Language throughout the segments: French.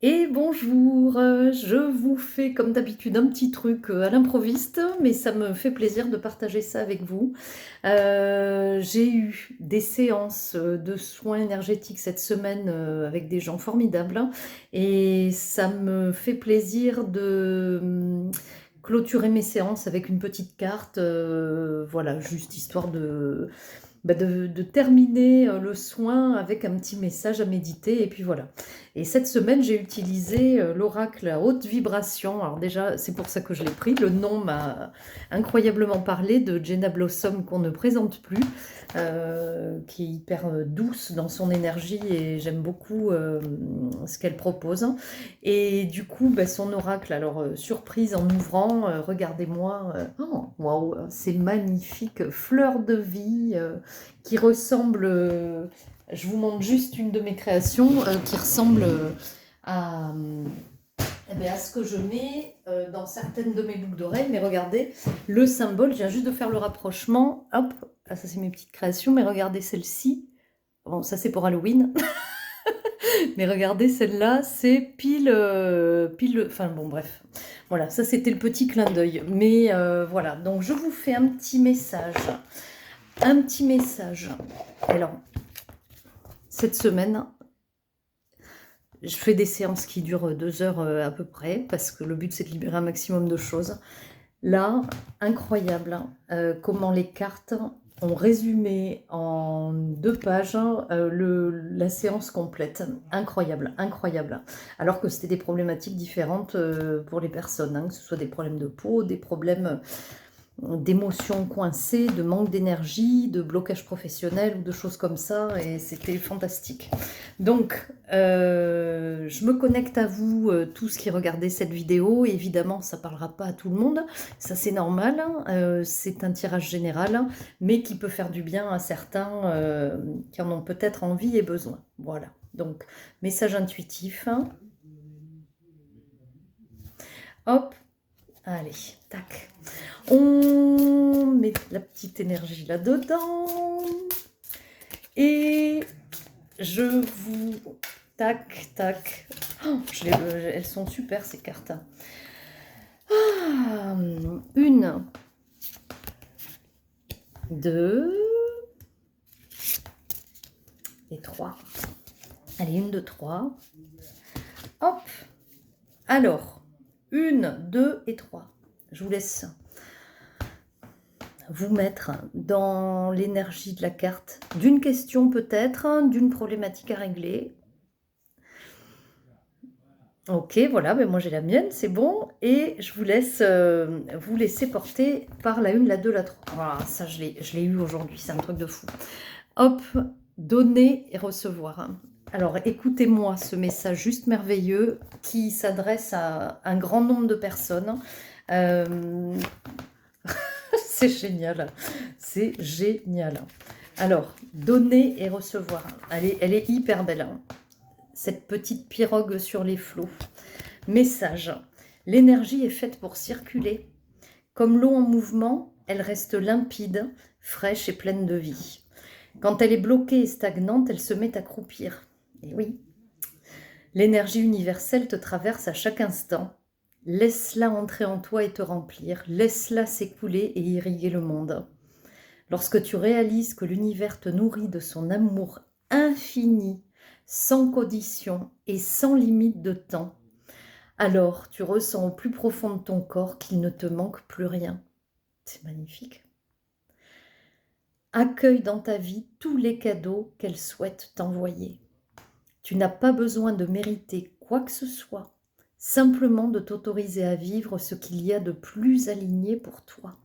Et bonjour, je vous fais comme d'habitude un petit truc à l'improviste, mais ça me fait plaisir de partager ça avec vous. J'ai eu des séances de soins énergétiques cette semaine avec des gens formidables et ça me fait plaisir de clôturer mes séances avec une petite carte, voilà, juste histoire de terminer le soin avec un petit message à méditer, et puis voilà. Et cette semaine, j'ai utilisé l'oracle à haute vibration. Alors déjà, c'est pour ça que je l'ai pris. Le nom m'a incroyablement parlé, de Jenna Blossom, qu'on ne présente plus, qui est hyper douce dans son énergie, et j'aime beaucoup ce qu'elle propose. Et du coup, son oracle, alors surprise en ouvrant, regardez-moi, oh, waouh, c'est magnifique, fleur de vie, qui ressemble, je vous montre juste une de mes créations, qui ressemble à, à ce que je mets dans certaines de mes boucles d'oreilles. Mais regardez, le symbole, je viens juste de faire le rapprochement, hop, ah, ça c'est mes petites créations, mais regardez celle-ci, bon ça c'est pour Halloween, mais regardez celle-là, c'est pile, enfin bon bref, voilà, ça c'était le petit clin d'œil, mais voilà, donc je vous fais un petit message. Alors, cette semaine, je fais des séances qui durent 2 heures à peu près, parce que le but c'est de libérer un maximum de choses. Là, incroyable, comment les cartes ont résumé en 2 pages la séance complète. Incroyable, incroyable. Alors que c'était des problématiques différentes pour les personnes, hein, que ce soit des problèmes de peau, des problèmes d'émotions coincées, de manque d'énergie, de blocage professionnel ou de choses comme ça, et c'était fantastique. Donc, je me connecte à vous, tous qui regardez cette vidéo. Évidemment, ça ne parlera pas à tout le monde, ça c'est normal, c'est un tirage général, mais qui peut faire du bien à certains qui en ont peut-être envie et besoin. Voilà, donc message intuitif. Hop, allez, tac. On met la petite énergie là-dedans. Et je vous... Tac, tac. Oh, elles sont super ces cartes. Ah, 1, 2 et 3. Allez, 1, 2, 3. Hop. Alors, 1, 2 et 3. Je vous laisse vous mettre dans l'énergie de la carte, d'une question peut-être, d'une problématique à régler. Ok, voilà, moi j'ai la mienne, c'est bon. Et je vous laisse vous laisser porter par la 1, la 2, la 3. Voilà, ça je l'ai eu aujourd'hui, c'est un truc de fou. Hop, donner et recevoir. Alors écoutez-moi ce message juste merveilleux qui s'adresse à un grand nombre de personnes. C'est génial, c'est génial. Alors, donner et recevoir. Elle est hyper belle, hein, cette petite pirogue sur les flots. Message. L'énergie est faite pour circuler. Comme l'eau en mouvement, elle reste limpide, fraîche et pleine de vie. Quand elle est bloquée et stagnante, elle se met à croupir. Et oui, l'énergie universelle te traverse à chaque instant. Laisse-la entrer en toi et te remplir. Laisse-la s'écouler et irriguer le monde. Lorsque tu réalises que l'univers te nourrit de son amour infini, sans condition et sans limite de temps, alors tu ressens au plus profond de ton corps qu'il ne te manque plus rien. C'est magnifique. Accueille dans ta vie tous les cadeaux qu'elle souhaite t'envoyer. Tu n'as pas besoin de mériter quoi que ce soit, simplement de t'autoriser à vivre ce qu'il y a de plus aligné pour toi.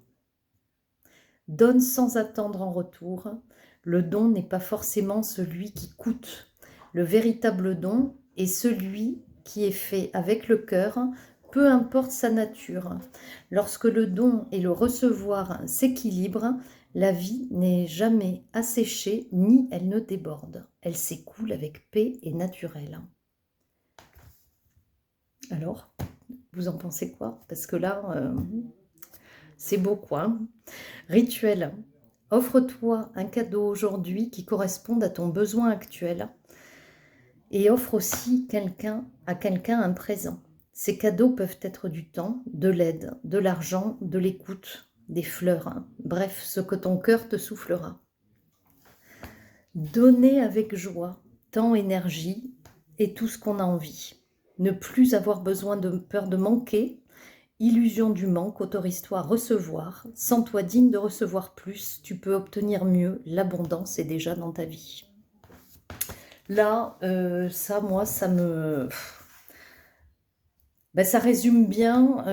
Donne sans attendre en retour. Le don n'est pas forcément celui qui coûte. Le véritable don est celui qui est fait avec le cœur, peu importe sa nature. Lorsque le don et le recevoir s'équilibrent, la vie n'est jamais asséchée ni elle ne déborde. Elle s'écoule avec paix et naturel. Alors, vous en pensez quoi? Parce que là, c'est beau quoi. Rituel. Offre-toi un cadeau aujourd'hui qui corresponde à ton besoin actuel et offre aussi à quelqu'un un présent. Ces cadeaux peuvent être du temps, de l'aide, de l'argent, de l'écoute, des fleurs, hein. Bref, ce que ton cœur te soufflera. Donner avec joie, temps, énergie et tout ce qu'on a envie. Ne plus avoir besoin de peur de manquer. Illusion du manque, autorise-toi à recevoir. Sens-toi digne de recevoir plus. Tu peux obtenir mieux. L'abondance est déjà dans ta vie. Là, ça, moi, ça me... Ben, ça résume bien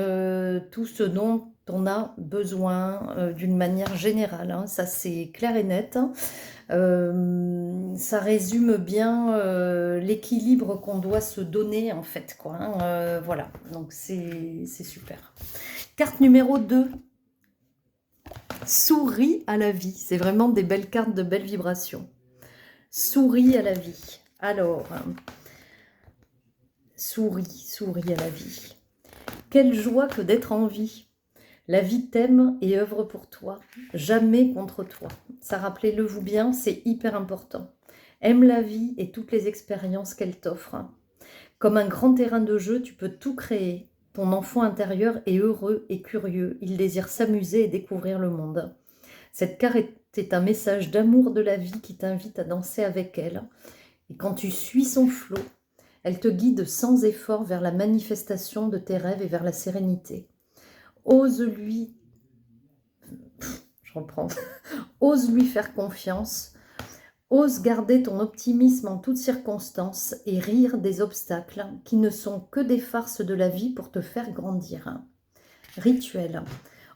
tout ce dont on a besoin d'une manière générale, hein. Ça, c'est clair et net, hein. Ça résume bien l'équilibre qu'on doit se donner, en fait, quoi, hein. Voilà, donc c'est super. Carte numéro 2. Souris à la vie. C'est vraiment des belles cartes, de belles vibrations. Souris à la vie. Alors, souris à la vie. Quelle joie que d'être en vie. La vie t'aime et œuvre pour toi, jamais contre toi. Ça, rappelez-le-vous bien, c'est hyper important. Aime la vie et toutes les expériences qu'elle t'offre. Comme un grand terrain de jeu, tu peux tout créer. Ton enfant intérieur est heureux et curieux. Il désire s'amuser et découvrir le monde. Cette carte est un message d'amour de la vie qui t'invite à danser avec elle. Et quand tu suis son flot, elle te guide sans effort vers la manifestation de tes rêves et vers la sérénité. Ose lui faire confiance, ose garder ton optimisme en toutes circonstances et rire des obstacles qui ne sont que des farces de la vie pour te faire grandir. Rituel.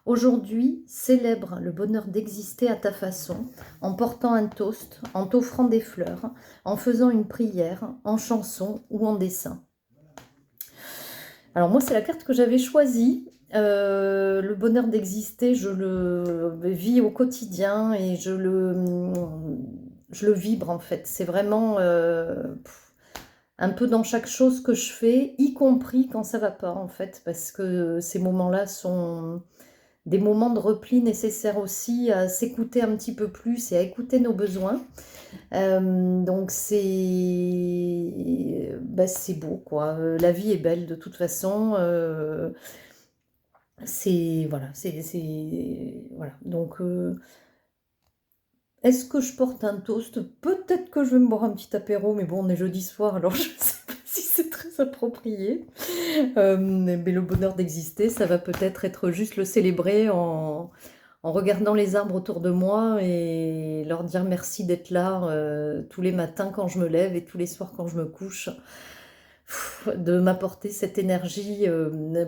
Aujourd'hui, célèbre le bonheur d'exister à ta façon, en portant un toast, en t'offrant des fleurs, en faisant une prière, en chanson ou en dessin. Alors moi, c'est la carte que j'avais choisie. Le bonheur d'exister, je le vis au quotidien et je le vibre, en fait. C'est vraiment un peu dans chaque chose que je fais, y compris quand ça va pas, en fait, parce que ces moments-là sont des moments de repli nécessaires aussi à s'écouter un petit peu plus et à écouter nos besoins. Donc c'est beau, quoi. La vie est belle de toute façon. Voilà. Donc est-ce que je porte un toast? Peut-être que je vais me boire un petit apéro, mais bon, on est jeudi soir, alors je ne sais pas si c'est très approprié. Mais le bonheur d'exister, ça va peut-être être juste le célébrer en regardant les arbres autour de moi et leur dire merci d'être là tous les matins quand je me lève et tous les soirs quand je me couche, de m'apporter cette énergie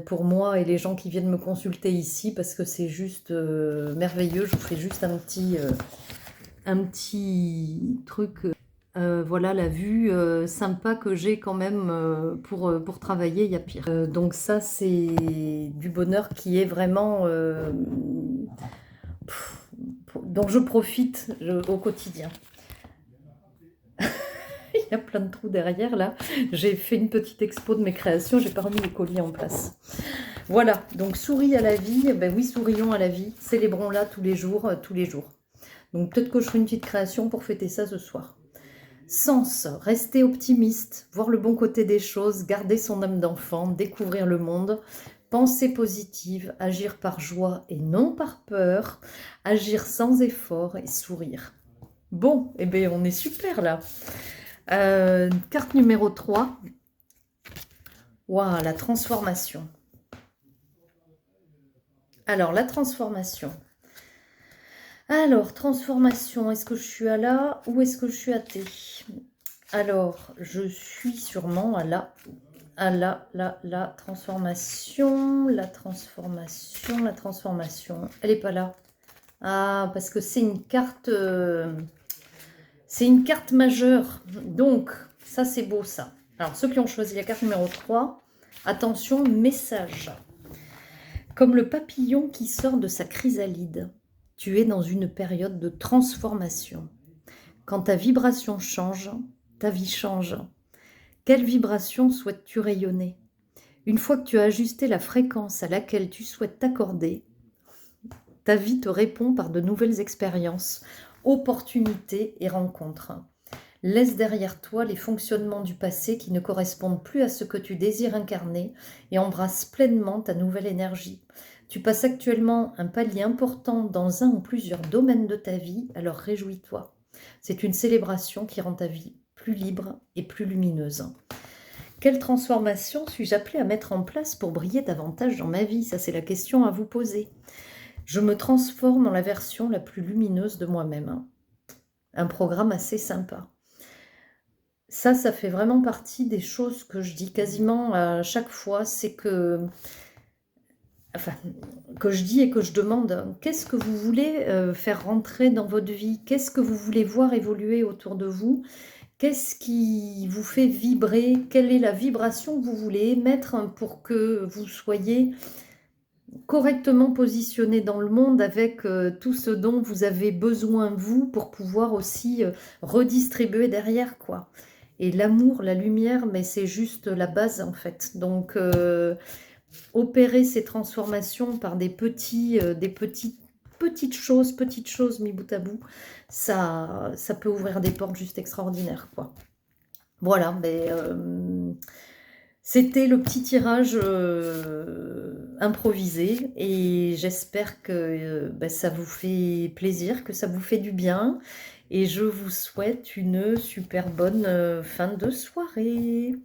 pour moi et les gens qui viennent me consulter ici, parce que c'est juste merveilleux. Je vous fais juste un petit truc. Voilà la vue sympa que j'ai quand même pour travailler, il y a pire. Donc ça, c'est du bonheur qui est vraiment... dont je profite au quotidien. Il y a plein de trous derrière, là. J'ai fait une petite expo de mes créations, j'ai pas remis les colliers en place. Voilà, donc souris à la vie. Ben oui, sourions à la vie. Célébrons-la tous les jours, tous les jours. Donc peut-être que je ferai une petite création pour fêter ça ce soir. Sens, rester optimiste, voir le bon côté des choses, garder son âme d'enfant, découvrir le monde, pensée positive, agir par joie et non par peur, agir sans effort et sourire. Bon, eh bien on est super là. Carte numéro 3. Waouh, la transformation. Alors, la transformation. Alors, transformation, est-ce que je suis à la ou est-ce que je suis à T? Alors, je suis sûrement à la transformation, la transformation. Elle n'est pas là. Ah, parce que c'est une carte majeure. Donc, ça, c'est beau, ça. Alors, ceux qui ont choisi la carte numéro 3, attention, message. Comme le papillon qui sort de sa chrysalide, tu es dans une période de transformation. Quand ta vibration change, ta vie change. Quelle vibration souhaites-tu rayonner? Une fois que tu as ajusté la fréquence à laquelle tu souhaites t'accorder, ta vie te répond par de nouvelles expériences, opportunités et rencontres. Laisse derrière toi les fonctionnements du passé qui ne correspondent plus à ce que tu désires incarner et embrasse pleinement ta nouvelle énergie. Tu passes actuellement un palier important dans un ou plusieurs domaines de ta vie, alors réjouis-toi. C'est une célébration qui rend ta vie plus libre et plus lumineuse. Quelle transformation suis-je appelée à mettre en place pour briller davantage dans ma vie? Ça, c'est la question à vous poser. Je me transforme en la version la plus lumineuse de moi-même. Un programme assez sympa. Ça fait vraiment partie des choses que je dis quasiment à chaque fois, c'est que, enfin, que je dis et que je demande, qu'est-ce que vous voulez faire rentrer dans votre vie? Qu'est-ce que vous voulez voir évoluer autour de vous? Qu'est-ce qui vous fait vibrer? Quelle est la vibration que vous voulez émettre pour que vous soyez correctement positionné dans le monde avec tout ce dont vous avez besoin, vous, pour pouvoir aussi redistribuer derrière, quoi. Et l'amour, la lumière, mais c'est juste la base, en fait. Donc, opérer ces transformations par des petites choses mis bout à bout, ça peut ouvrir des portes juste extraordinaires, quoi. Voilà, c'était le petit tirage improvisé et j'espère que ça vous fait plaisir, que ça vous fait du bien et je vous souhaite une super bonne fin de soirée.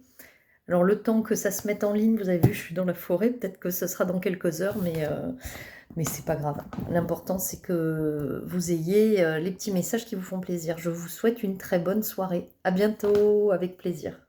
Alors le temps que ça se mette en ligne, vous avez vu, je suis dans la forêt, peut-être que ce sera dans quelques heures, mais c'est pas grave. L'important, c'est que vous ayez les petits messages qui vous font plaisir. Je vous souhaite une très bonne soirée. À bientôt, avec plaisir.